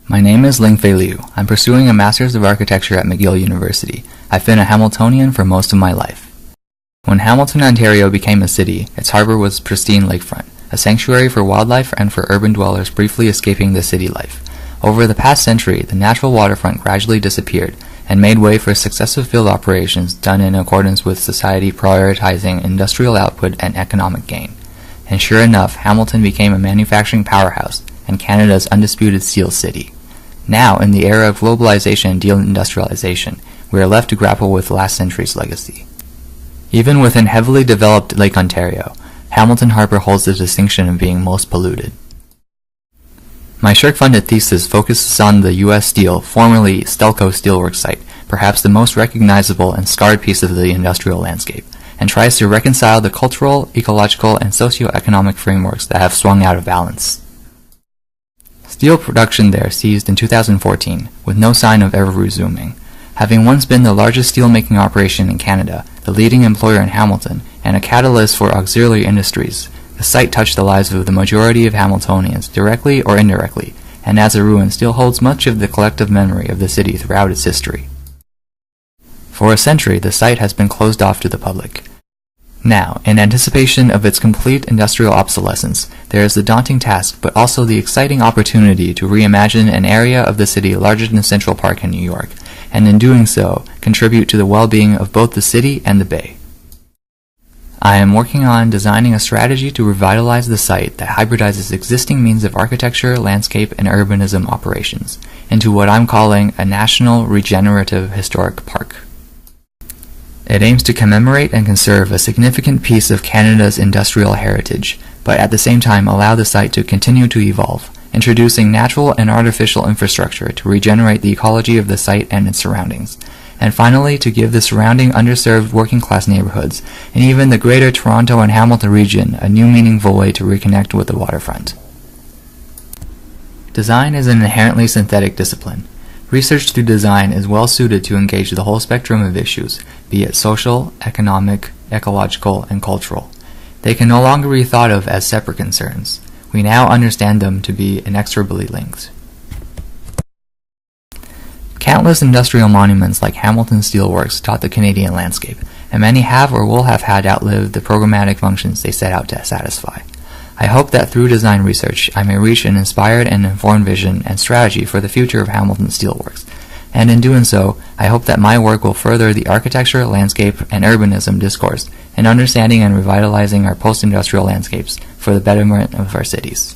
My name is Lingfei Liu. I'm pursuing a Master's of Architecture at McGill University. I've been a Hamiltonian for most of my life. When Hamilton, Ontario became a city, its harbour was pristine lakefront, a sanctuary for wildlife and for urban dwellers briefly escaping the city life. Over the past century, the natural waterfront gradually disappeared and made way for successive field operations done in accordance with society prioritizing industrial output and economic gain. And sure enough, Hamilton became a manufacturing powerhouse and Canada's undisputed steel city. Now, in the era of globalization and deindustrialization, we are left to grapple with last century's legacy. Even within heavily developed Lake Ontario, Hamilton Harbour holds the distinction of being most polluted. My SSHRC-funded thesis focuses on the U.S. Steel, formerly Stelco Steelworks site, perhaps the most recognizable and scarred piece of the industrial landscape, and tries to reconcile the cultural, ecological, and socio-economic frameworks that have swung out of balance. Steel production there ceased in 2014, with no sign of ever resuming. Having once been the largest steelmaking operation in Canada, the leading employer in Hamilton, and a catalyst for auxiliary industries, the site touched the lives of the majority of Hamiltonians, directly or indirectly, and as a ruin still holds much of the collective memory of the city throughout its history. For a century, the site has been closed off to the public. Now, in anticipation of its complete industrial obsolescence, there is the daunting task but also the exciting opportunity to reimagine an area of the city larger than Central Park in New York, and in doing so, contribute to the well-being of both the city and the Bay. I am working on designing a strategy to revitalize the site that hybridizes existing means of architecture, landscape, and urbanism operations into what I'm calling a national regenerative historic park. It aims to commemorate and conserve a significant piece of Canada's industrial heritage, but at the same time allow the site to continue to evolve, introducing natural and artificial infrastructure to regenerate the ecology of the site and its surroundings, and finally to give the surrounding underserved working-class neighborhoods, and even the greater Toronto and Hamilton region, a new meaningful way to reconnect with the waterfront. Design is an inherently synthetic discipline. Research through design is well suited to engage the whole spectrum of issues, be it social, economic, ecological, and cultural. They can no longer be thought of as separate concerns. We now understand them to be inexorably linked. Countless industrial monuments like Hamilton Steelworks dot the Canadian landscape, and many have or will have had outlived the programmatic functions they set out to satisfy. I hope that through design research, I may reach an inspired and informed vision and strategy for the future of Hamilton Steelworks, and in doing so, I hope that my work will further the architecture, landscape, and urbanism discourse in understanding and revitalizing our post-industrial landscapes for the betterment of our cities.